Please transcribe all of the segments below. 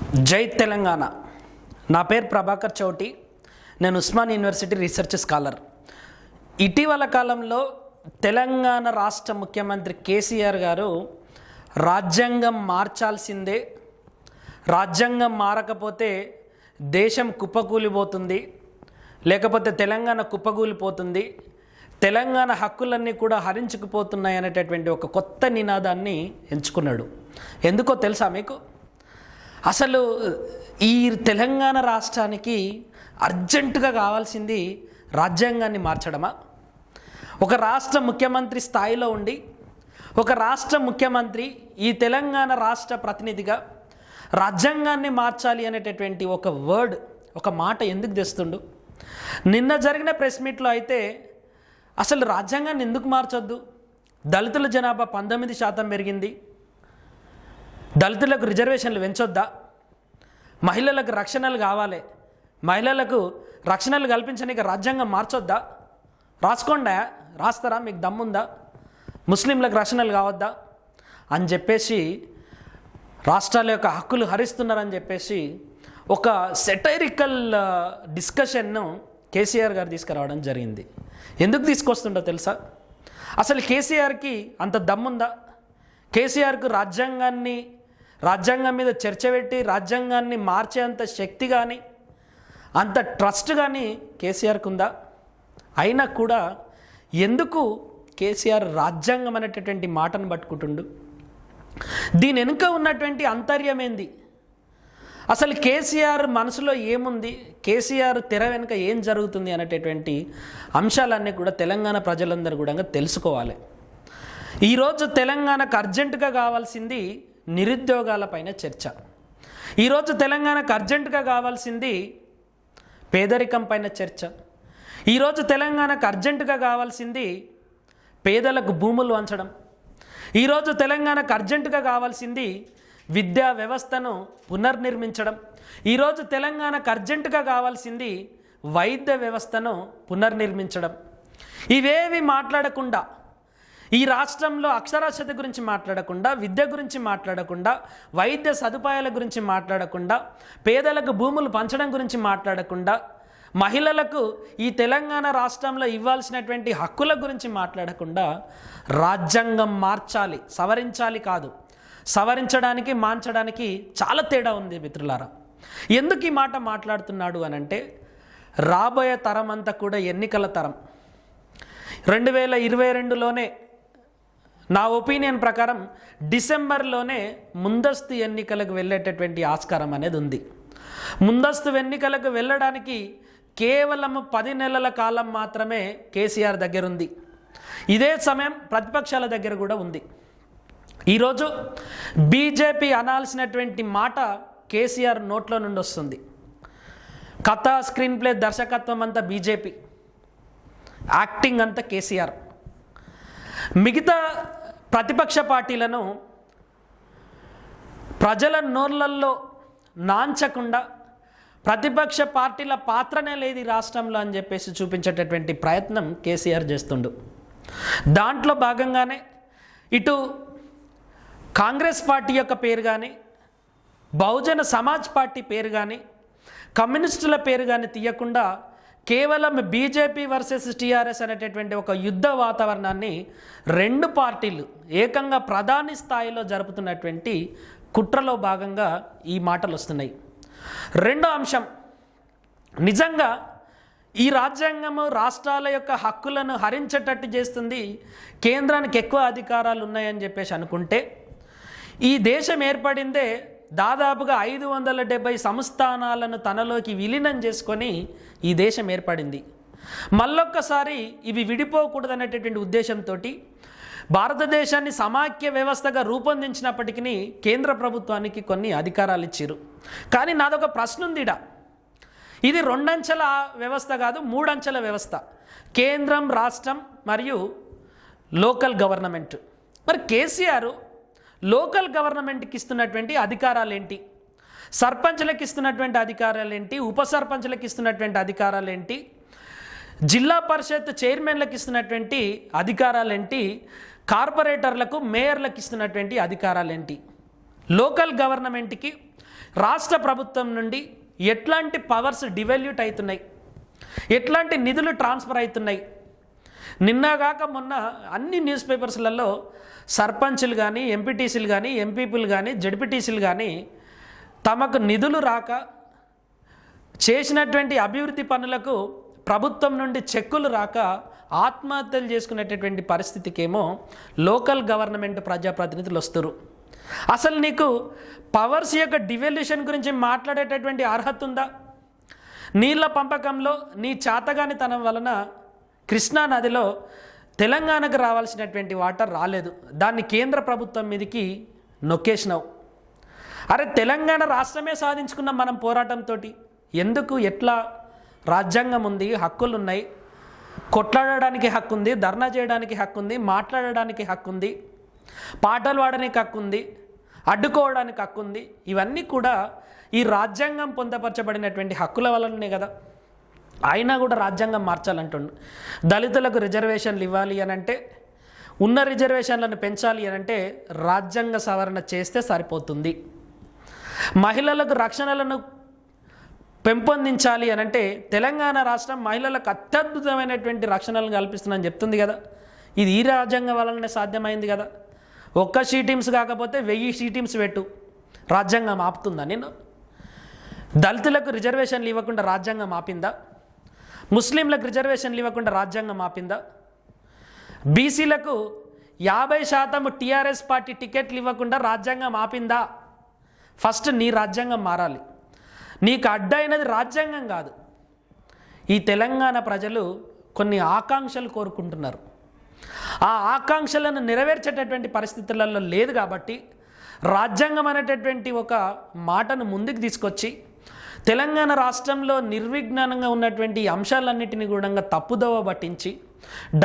జై తెలంగాణ. నా పేరు ప్రభాకర్ చౌటి. నేను ఉస్మాన్ యూనివర్సిటీ రీసెర్చ్ స్కాలర్. ఇటీవల కాలంలో తెలంగాణ రాష్ట్ర ముఖ్యమంత్రి కేసీఆర్ గారు రాజ్యాంగం మార్చాల్సిందే, రాజ్యాంగం మారకపోతే దేశం కుప్పకూలిపోతుంది, లేకపోతే తెలంగాణ కుప్పకూలిపోతుంది, తెలంగాణ హక్కులన్నీ కూడా హరించుకుపోతున్నాయి అనేటటువంటి ఒక కొత్త నినాదాన్ని ఎంచుకున్నాడు. ఎందుకో తెలుసా మీకు? అసలు ఈ తెలంగాణ రాష్ట్రానికి అర్జెంటుగా కావాల్సింది రాజ్యాంగాన్ని మార్చడమా? ఒక రాష్ట్ర ముఖ్యమంత్రి స్థాయిలో ఉండి ఒక రాష్ట్ర ముఖ్యమంత్రి ఈ తెలంగాణ రాష్ట్ర ప్రతినిధిగా రాజ్యాంగాన్ని మార్చాలి అనేటటువంటి ఒక వర్డ్, ఒక మాట ఎందుకు తెస్తుండు? నిన్న జరిగిన ప్రెస్ మీట్లో అయితే అసలు రాజ్యాంగాన్ని ఎందుకు మార్చొద్దు, దళితుల జనాభా 19% పెరిగింది, దళితులకు రిజర్వేషన్లు పెంచొద్దా, మహిళలకు రక్షణలు కావాలి, మహిళలకు రక్షణలు కల్పించడానికి రాజ్యాంగం మార్చొద్దా, రాసుకోండా, రాస్తారా, మీకు దమ్ముందా, ముస్లింలకు రక్షణలు కావద్దా అని చెప్పేసి రాష్ట్రాల యొక్క హక్కులు హరిస్తున్నారని చెప్పేసి ఒక సెటైరికల్ డిస్కషన్ను కేసీఆర్ గారు తీసుకురావడం జరిగింది. ఎందుకు తీసుకొస్తుండో తెలుసా? అసలు కేసీఆర్కి అంత దమ్ముందా? కేసీఆర్కు రాజ్యాంగం మీద చర్చ పెట్టి రాజ్యాంగాన్ని మార్చేంత శక్తి కానీ అంత ట్రస్ట్ కానీ కేసీఆర్కు ఉందా? అయినా కూడా ఎందుకు కేసీఆర్ రాజ్యాంగం అనేటటువంటి మాటను పట్టుకుంటుండు? దీని వెనుక ఉన్నటువంటి అంతర్యం ఏంది? అసలు కేసీఆర్ మనసులో ఏముంది, కేసీఆర్ తెర వెనుక ఏం జరుగుతుంది అనేటటువంటి అంశాలన్నీ కూడా తెలంగాణ ప్రజలందరూ కూడా తెలుసుకోవాలి. ఈరోజు తెలంగాణకు అర్జెంటుగా కావాల్సింది నిరుద్యోగాలపైన చర్చ. ఈరోజు తెలంగాణకు అర్జెంటుగా కావాల్సింది పేదరికం పైన చర్చ. ఈరోజు తెలంగాణకు అర్జెంటుగా కావాల్సింది పేదలకు భూములు వంచడం. ఈరోజు తెలంగాణకు అర్జెంటుగా కావాల్సింది విద్యా వ్యవస్థను పునర్నిర్మించడం. ఈరోజు తెలంగాణకు అర్జెంటుగా కావాల్సింది వైద్య వ్యవస్థను పునర్నిర్మించడం. ఇవేవి మాట్లాడకుండా, ఈ రాష్ట్రంలో అక్షరాస్యత గురించి మాట్లాడకుండా, విద్య గురించి మాట్లాడకుండా, వైద్య సదుపాయాల గురించి మాట్లాడకుండా, పేదలకు భూములు పంచడం గురించి మాట్లాడకుండా, మహిళలకు ఈ తెలంగాణ రాష్ట్రంలో ఇవ్వాల్సినటువంటి హక్కుల గురించి మాట్లాడకుండా రాజ్యాంగం మార్చాలి, సవరించాలి కాదు. సవరించడానికి మార్చడానికి చాలా తేడా ఉంది మిత్రులారా. ఎందుకు ఈ మాట మాట్లాడుతున్నాడు అనంటే, రాబోయే తరం అంతా కూడా ఎన్నికల తరం. 2022లోనే నా ఒపీనియన్ ప్రకారం డిసెంబర్లోనే ముందస్తు ఎన్నికలకు వెళ్ళేటటువంటి ఆస్కారం అనేది ఉంది. ముందస్తు ఎన్నికలకు వెళ్ళడానికి కేవలం 10 నెలల కాలం మాత్రమే కేసీఆర్ దగ్గర ఉంది. ఇదే సమయం ప్రతిపక్షాల దగ్గర కూడా ఉంది. ఈరోజు బీజేపీ అనాల్సినటువంటి మాట కేసీఆర్ నోట్లో నుండి వస్తుంది. కథ, స్క్రీన్ ప్లే, దర్శకత్వం అంతా బీజేపీ, యాక్టింగ్ అంతా కేసీఆర్. మిగతా ప్రతిపక్ష పార్టీలను ప్రజల నోళ్ళల్లో నాంచకుండా ప్రతిపక్ష పార్టీల పాత్రనే లేదు ఈ రాష్ట్రంలో అని చెప్పేసి చూపించేటటువంటి ప్రయత్నం కేసీఆర్ చేస్తుండు. దాంట్లో భాగంగానే ఇటు కాంగ్రెస్ పార్టీ యొక్క పేరు కానీ, బహుజన సమాజ్ పార్టీ పేరు కానీ, కమ్యూనిస్టుల పేరు కానీ తీయకుండా కేవలం బీజేపీ వర్సెస్ టీఆర్ఎస్ అనేటటువంటి ఒక యుద్ధ వాతావరణాన్ని రెండు పార్టీలు ఏకంగా ప్రధాని స్థాయిలో జరుపుతున్నటువంటి కుట్రలో భాగంగా ఈ మాటలు వస్తున్నాయి. రెండో అంశం, నిజంగా ఈ రాజ్యాంగము రాష్ట్రాల యొక్క హక్కులను హరించేటట్టు చేస్తుంది, కేంద్రానికి ఎక్కువ అధికారాలు ఉన్నాయని చెప్పేసి అనుకుంటే, ఈ దేశం ఏర్పడిందే దాదాపుగా 570 సంస్థానాలను తనలోకి విలీనం చేసుకొని ఈ దేశం ఏర్పడింది. మళ్ళొక్కసారి ఇవి విడిపోకూడదనేటటువంటి ఉద్దేశంతో భారతదేశాన్ని సమాఖ్య వ్యవస్థగా రూపొందించినప్పటికీ కేంద్ర ప్రభుత్వానికి కొన్ని అధికారాలు ఇచ్చారు. కానీ నాదొక ప్రశ్న ఉంది. ఇది 2 అంచెల వ్యవస్థ కాదు, 3 అంచెల వ్యవస్థ. కేంద్రం, రాష్ట్రం మరియు లోకల్ గవర్నమెంట్. మరి కేసీఆర్ లోకల్ గవర్నమెంట్కి ఇస్తున్నటువంటి అధికారాలు ఏంటి, సర్పంచ్లకు ఇస్తున్నటువంటి అధికారాలు ఏంటి, ఉప సర్పంచ్లకు ఇస్తున్నటువంటి అధికారాలు ఏంటి, జిల్లా పరిషత్ చైర్మన్లకు ఇస్తున్నటువంటి అధికారాలు ఏంటి, కార్పొరేటర్లకు మేయర్లకు ఇస్తున్నటువంటి అధికారాలు ఏంటి? లోకల్ గవర్నమెంట్కి రాష్ట్ర ప్రభుత్వం నుండి ఎట్లాంటి పవర్స్ డివల్యూట్ అవుతున్నాయి, ఎట్లాంటి నిధులు ట్రాన్స్ఫర్ అవుతున్నాయి. నిన్నగాక మొన్న అన్ని న్యూస్ పేపర్స్లలో సర్పంచ్లు కానీ, ఎంపీటీసీలు కానీ, ఎంపీపీలు కానీ, జడ్పీటీసీలు కానీ తమకు నిధులు రాక చేసినటువంటి అభివృద్ధి పనులకు ప్రభుత్వం నుండి చెక్కులు రాక ఆత్మహత్యలు చేసుకునేటటువంటి పరిస్థితికేమో లోకల్ గవర్నమెంట్ ప్రజాప్రతినిధులు వస్తారు. అసలు నీకు పవర్స్ యొక్క డివల్యూషన్ గురించి మాట్లాడేటటువంటి అర్హత ఉందా? నీళ్ళ పంపకంలో నీ చాతగానితనం వలన కృష్ణా నదిలో తెలంగాణకు రావాల్సినటువంటి వాటర్ రాలేదు, దాన్ని కేంద్ర ప్రభుత్వం మీదకి నొక్కేసినావు. అరే తెలంగాణ రాష్ట్రమే సాధించుకున్నాం మనం పోరాటంతో. ఎందుకు ఎట్లా? రాజ్యాంగం ఉంది, హక్కులు ఉన్నాయి, కొట్లాడడానికి హక్కు ఉంది, ధర్నా చేయడానికి హక్కు ఉంది, మాట్లాడడానికి హక్కు ఉంది, పాటలు పాడడానికి హక్కు ఉంది, అడ్డుకోవడానికి హక్కు ఉంది. ఇవన్నీ కూడా ఈ రాజ్యాంగం పొందపరచబడినటువంటి హక్కుల వల్లనే కదా. అయినా కూడా రాజ్యాంగం మార్చాలంటుండు. దళితులకు రిజర్వేషన్లు ఇవ్వాలి అని అంటే, ఉన్న రిజర్వేషన్లను పెంచాలి అని అంటే రాజ్యాంగ సవరణ చేస్తే సరిపోతుంది. మహిళలకు రక్షణలను పెంపొందించాలి అని అంటే తెలంగాణ రాష్ట్రం మహిళలకు అత్యద్భుతమైనటువంటి రక్షణలను కల్పిస్తుందని చెప్తుంది కదా. ఇది ఈ రాజ్యాంగం వలననే సాధ్యమైంది కదా. ఒక్క షీటీమ్స్ కాకపోతే 1000 షీటీమ్స్ పెట్టు, రాజ్యాంగం ఆపుతుందా? నేను దళితులకు రిజర్వేషన్లు ఇవ్వకుండా రాజ్యాంగం ఆపిందా? ముస్లింలకు రిజర్వేషన్లు ఇవ్వకుండా రాజ్యాంగం ఆపిందా? బీసీలకు 50% టీఆర్ఎస్ పార్టీ టికెట్లు ఇవ్వకుండా రాజ్యాంగం ఆపిందా? ఫస్ట్ నీ రాజ్యాంగం మారాలి. నీకు అడ్డైనది రాజ్యాంగం కాదు. ఈ తెలంగాణ ప్రజలు కొన్ని ఆకాంక్షలు కోరుకుంటున్నారు. ఆ ఆకాంక్షలను నెరవేర్చేటటువంటి పరిస్థితులలో లేదు కాబట్టి రాజ్యాంగం అనేటటువంటి ఒక మాటను ముందుకు తీసుకొచ్చి తెలంగాణ రాష్ట్రంలో నిర్విఘ్నంగా ఉన్నటువంటి అంశాలన్నిటిని కూడా తప్పుదోవ పట్టించి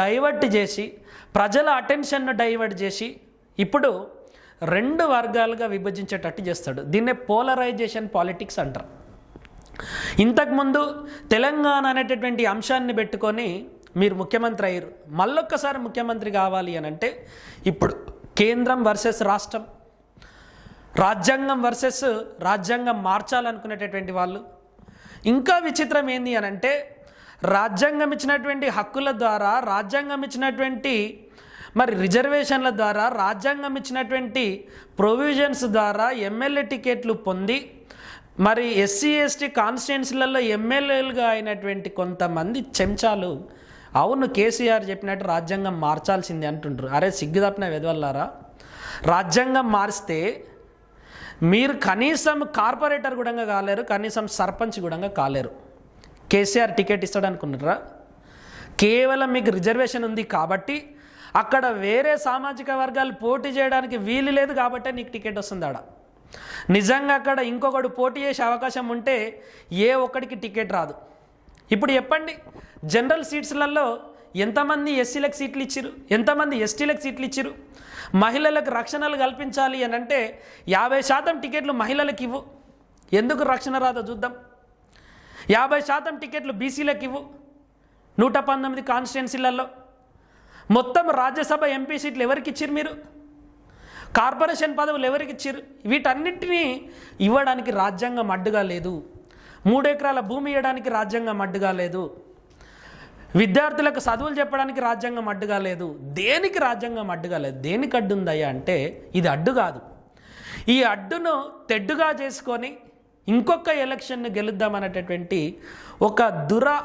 డైవర్ట్ చేసి ప్రజల అటెన్షన్ను డైవర్ట్ చేసి ఇప్పుడు 2 వర్గాలుగా విభజించేటట్టు చేస్తాడు. దీన్నే పోలరైజేషన్ పాలిటిక్స్ అంటారు. ఇంతకుముందు తెలంగాణ అనేటటువంటి అంశాన్ని పెట్టుకొని మీరు ముఖ్యమంత్రి అయ్యారు, మళ్ళొక్కసారి ముఖ్యమంత్రి కావాలి అని అంటే ఇప్పుడు కేంద్రం వర్సెస్ రాష్ట్రం, రాజ్యాంగం వర్సెస్ రాజ్యాంగం మార్చాలనుకునేటటువంటి వాళ్ళు. ఇంకా విచిత్రం ఏంది అని అంటే రాజ్యాంగం ఇచ్చినటువంటి హక్కుల ద్వారా, రాజ్యాంగం ఇచ్చినటువంటి మరి రిజర్వేషన్ల ద్వారా, రాజ్యాంగం ఇచ్చినటువంటి ప్రొవిజన్స్ ద్వారా ఎమ్మెల్యే టికెట్లు పొంది మరి ఎస్సీ ఎస్టీ కాన్స్టిట్యున్సీలలో ఎమ్మెల్యేలుగా అయినటువంటి కొంతమంది చెంచాలు అవును కేసీఆర్ చెప్పినట్టు రాజ్యాంగం మార్చాల్సింది అంటుండ్రు. అరే సిగ్గుదప్పిన వెదవల్లారా, రాజ్యాంగం మారిస్తే మీరు కనీసం కార్పొరేటర్ కూడా కాలేరు, కనీసం సర్పంచ్ కూడా కాలేరు. కేసీఆర్ టికెట్ ఇస్తాడు అనుకున్నారా? కేవలం మీకు రిజర్వేషన్ ఉంది కాబట్టి అక్కడ వేరే సామాజిక వర్గాలు పోటీ చేయడానికి వీలు లేదు కాబట్టి నీకు టికెట్ వస్తుంది. ఆడ నిజంగా అక్కడ ఇంకొకడు పోటీ చేసే అవకాశం ఉంటే ఏ ఒక్కడికి టికెట్ రాదు. ఇప్పుడు చెప్పండి, జనరల్ సీట్స్లలో ఎంతమంది ఎస్సీలకు సీట్లు ఇచ్చిరు, ఎంతమంది ఎస్టీలకు సీట్లు ఇచ్చిరు? మహిళలకు రక్షణలు కల్పించాలి అని అంటే 50% టికెట్లు మహిళలకు ఇవ్వు, ఎందుకు రక్షణ రాదో చూద్దాం. 50% టికెట్లు బీసీలకు ఇవ్వు, 119 కాన్స్టిట్యున్సీలలో. మొత్తం రాజ్యసభ ఎంపీ సీట్లు ఎవరికి ఇచ్చిరు మీరు? కార్పొరేషన్ పదవులు ఎవరికి ఇచ్చిరు? వీటన్నిటినీ ఇవ్వడానికి రాజ్యాంగం అడ్డుగా లేదు. 3 ఎకరాల భూమి ఇవ్వడానికి రాజ్యాంగం అడ్డుగా లేదు. విద్యార్థులకు చదువులు చెప్పడానికి రాజ్యాంగం అడ్డుగా లేదు. దేనికి రాజ్యాంగం అడ్డుగా లేదు? దేనికి అడ్డు ఉందయ్యా అంటే ఇది అడ్డు కాదు. ఈ అడ్డును తెడ్డుగా చేసుకొని ఇంకొక ఎలక్షన్ను గెలుద్దామనేటటువంటి ఒక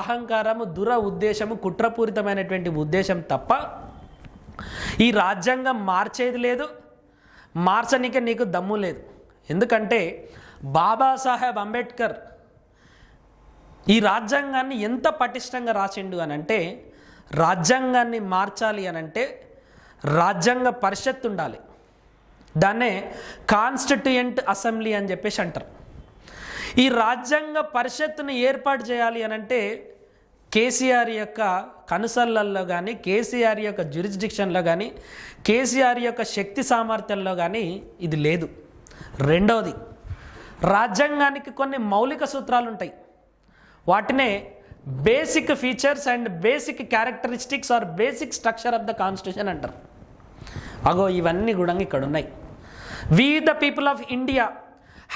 అహంకారము, ఉద్దేశము, కుట్రపూరితమైనటువంటి ఉద్దేశం తప్ప ఈ రాజ్యాంగం మార్చేది లేదు, మార్చనికే నీకు దమ్ము లేదు. ఎందుకంటే బాబాసాహెబ్ అంబేద్కర్ ఈ రాజ్యాంగాన్ని ఎంత పటిష్టంగా రాసిండు అని అంటే, రాజ్యాంగాన్ని మార్చాలి అని అంటే రాజ్యాంగ పరిషత్ ఉండాలి, దాన్నే కాన్స్టిట్యూయెంట్ అసెంబ్లీ అని చెప్పేసి అంటారు. ఈ రాజ్యాంగ పరిషత్తును ఏర్పాటు చేయాలి అని అంటే కేసీఆర్ యొక్క కనుసల్లల్లో కానీ, కేసీఆర్ యొక్క జ్యూరిస్డిక్షన్లో కానీ, కేసీఆర్ యొక్క శక్తి సామర్థ్యంలో కానీ ఇది లేదు. రెండవది, రాజ్యాంగానికి కొన్ని మౌలిక సూత్రాలు ఉంటాయి, వాటినే basic features and basic characteristics or basic structure of the constitution అంటారు. అగో ఇవన్నీ కూడా ఇక్కడ ఉన్నాయి. We the people of India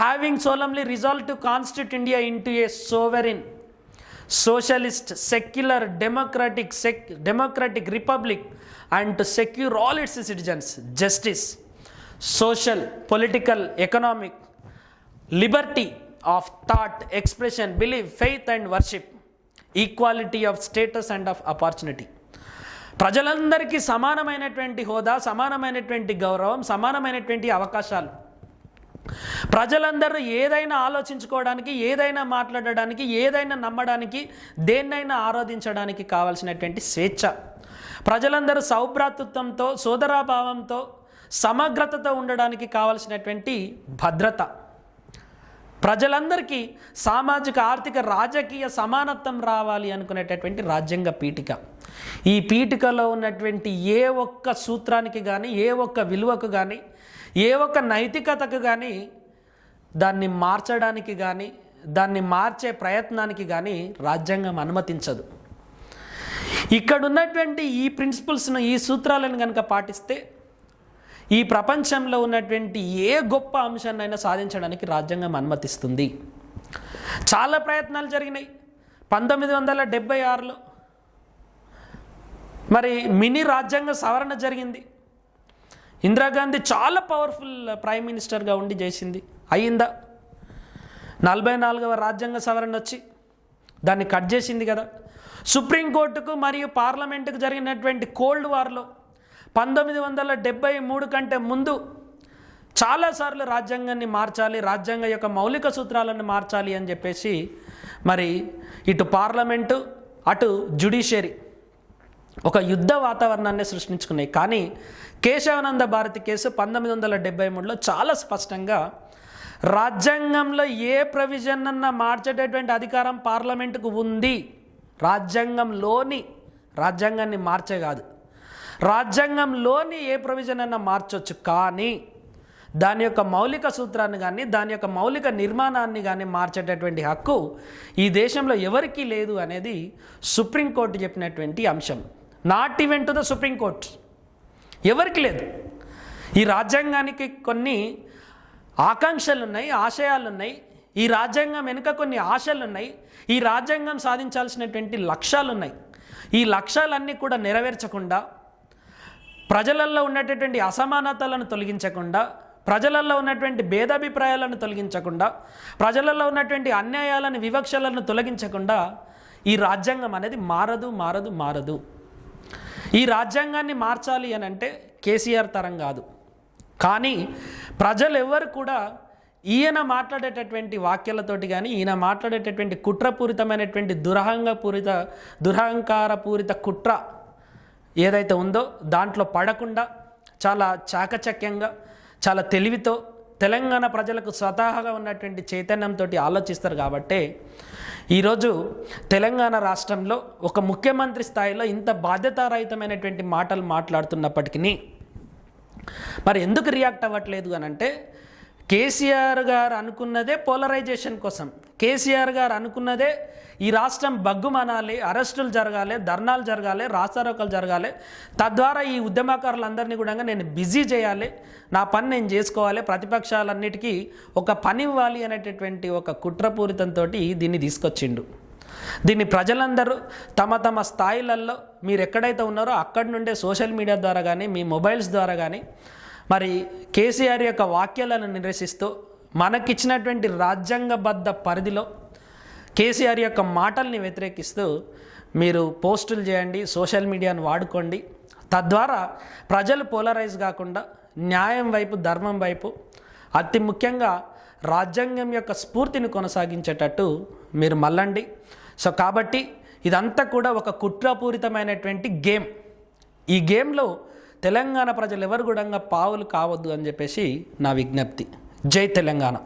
having solemnly resolved to constitute India into a sovereign, socialist, secular, democratic republic, and to secure all its citizens justice, social, political, economic, liberty of thought, expression, belief, faith and worship, equality of status and of opportunity. ప్రజలందరికీ సమానమైనటువంటి హోదా, సమానమైనటువంటి గౌరవం, సమానమైనటువంటి అవకాశాలు, ప్రజలందరూ ఏదైనా ఆలోచించుకోవడానికి, ఏదైనా మాట్లాడడానికి, ఏదైనా నమ్మడానికి, దేన్నైనా ఆరాధించడానికి కావాల్సినటువంటి స్వేచ్ఛ, ప్రజలందరూ సౌభ్రాతృత్వంతో, సోదరాభావంతో, సమగ్రతతో ఉండడానికి కావాల్సినటువంటి భద్రత, ప్రజలందరికీ సామాజిక, ఆర్థిక, రాజకీయ సమానత్వం రావాలి అనుకునేటటువంటి రాజ్యాంగ పీఠిక. ఈ పీఠికలో ఉన్నటువంటి ఏ ఒక్క సూత్రానికి కానీ, ఏ ఒక్క విలువకు కానీ, ఏ ఒక్క నైతికతకు కానీ, దాన్ని మార్చడానికి కానీ, దాన్ని మార్చే ప్రయత్నానికి కానీ రాజ్యాంగం అనుమతించదు. ఇక్కడ ఉన్నటువంటి ఈ ప్రిన్సిపల్స్ను, ఈ సూత్రాలను కనుక పాటిస్తే ఈ ప్రపంచంలో ఉన్నటువంటి ఏ గొప్ప అంశాన్నైనా సాధించడానికి రాజ్యాంగం అనుమతిస్తుంది. చాలా ప్రయత్నాలు జరిగినాయి. 1976లో మరి మినీ రాజ్యాంగ సవరణ జరిగింది. ఇందిరాగాంధీ చాలా పవర్ఫుల్ ప్రైమ్ మినిస్టర్గా ఉండి చేసింది. అయ్యిందా? 44వ రాజ్యాంగ సవరణ వచ్చి దాన్ని కట్ చేసింది కదా. సుప్రీంకోర్టుకు మరియు పార్లమెంటుకు జరిగినటువంటి కోల్డ్ వార్లో 1973 కంటే ముందు చాలాసార్లు రాజ్యాంగాన్ని మార్చాలి, రాజ్యాంగ యొక్క మౌలిక సూత్రాలను మార్చాలి అని చెప్పేసి మరి ఇటు పార్లమెంటు, అటు జ్యుడిషియరీ ఒక యుద్ధ వాతావరణాన్ని సృష్టించుకున్నాయి. కానీ కేశవానంద భారతి కేసు 1973లో చాలా స్పష్టంగా రాజ్యాంగంలో ఏ ప్రొవిజన్ అన్నా మార్చేటటువంటి అధికారం పార్లమెంటుకు ఉంది. రాజ్యాంగాన్ని మార్చే కాదు, రాజ్యాంగంలోని ఏ ప్రొవిజన్ అన్నా మార్చొచ్చు. కానీ దాని యొక్క మౌలిక సూత్రాన్ని కానీ, దాని యొక్క మౌలిక నిర్మాణాన్ని కానీ మార్చేటటువంటి హక్కు ఈ దేశంలో ఎవరికీ లేదు అనేది సుప్రీంకోర్టు చెప్పినటువంటి అంశం. Not even to the supreme court, ఎవరికి లేదు. ఈ రాజ్యాంగానికి కొన్ని ఆకాంక్షలు ఉన్నాయి, ఆశయాలు ఉన్నాయి. ఈ రాజ్యాంగం వెనుక కొన్ని ఆశలు ఉన్నాయి. ఈ రాజ్యాంగం సాధించాల్సినటువంటి లక్ష్యాలు ఉన్నాయి. ఈ లక్ష్యాలన్నీ కూడా నెరవేర్చకుండా, ప్రజలలో ఉన్నటువంటి అసమానతలను తొలగించకుండా, ప్రజలలో ఉన్నటువంటి భేదాభిప్రాయాలను తొలగించకుండా, ప్రజలలో ఉన్నటువంటి అన్యాయాలను, వివక్షలను తొలగించకుండా ఈ రాజ్యాంగం అనేది మారదు. ఈ రాజ్యాంగాన్ని మార్చాలి అని అంటే కేసీఆర్ తరం కాదు. కానీ ప్రజలు ఎవరు కూడా ఈయన మాట్లాడేటటువంటి వాక్యాలతోటి కానీ, ఈయన మాట్లాడేటటువంటి కుట్రపూరితమైనటువంటి దురహంకారపూరిత కుట్ర ఏదైతే ఉందో దాంట్లో పడకుండా చాలా చాకచక్యంగా, చాలా తెలివితో తెలంగాణ ప్రజలకు స్వతహాగా ఉన్నటువంటి చైతన్యంతో ఆలోచిస్తారు. కాబట్టే ఈరోజు తెలంగాణ రాష్ట్రంలో ఒక ముఖ్యమంత్రి స్థాయిలో ఇంత బాధ్యతారహితమైనటువంటి మాటలు మాట్లాడుతున్నప్పటికీ మరి ఎందుకు రియాక్ట్ అవ్వట్లేదు అని అంటే, కేసీఆర్ గారు అనుకున్నదే పోలరైజేషన్ కోసం. కేసీఆర్ గారు అనుకున్నదే ఈ రాష్ట్రం బగ్గుమనాలి, అరెస్టులు జరగాలి, ధర్నాలు జరగాలి, రాస్తారోకలు జరగాలి, తద్వారా ఈ ఉద్యమకారులందరినీ కూడా నేను బిజీ చేయాలి, నా పని నేను చేసుకోవాలి, ప్రతిపక్షాలన్నిటికీ ఒక పని ఇవ్వాలి అనేటటువంటి ఒక కుట్రపూరితంతో దీన్ని తీసుకొచ్చిండు. దీన్ని ప్రజలందరూ తమ తమ స్థాయిలలో మీరు ఎక్కడైతే ఉన్నారో అక్కడి నుండే సోషల్ మీడియా ద్వారా కానీ, మీ మొబైల్స్ ద్వారా కానీ మరి కేసీఆర్ యొక్క వాక్యాలను నిరసిస్తూ, మనకిచ్చినటువంటి రాజ్యాంగబద్ధ పరిధిలో కేసీఆర్ యొక్క మాటల్ని వ్యతిరేకిస్తూ మీరు పోస్టులు చేయండి, సోషల్ మీడియాను వాడుకోండి. తద్వారా ప్రజలు పోలరైజ్ కాకుండా న్యాయం వైపు, ధర్మం వైపు, అతి ముఖ్యంగా రాజ్యాంగం యొక్క స్ఫూర్తిని కొనసాగించేటట్టు మీరు మళ్ళండి. సో కాబట్టి ఇదంతా కూడా ఒక కుట్రపూరితమైనటువంటి గేమ్. ఈ గేమ్లో తెలంగాణ ప్రజలు ఎవరు కూడా పావులు కావద్దు అని చెప్పేసి నా విజ్ఞప్తి. జై తెలంగాణ.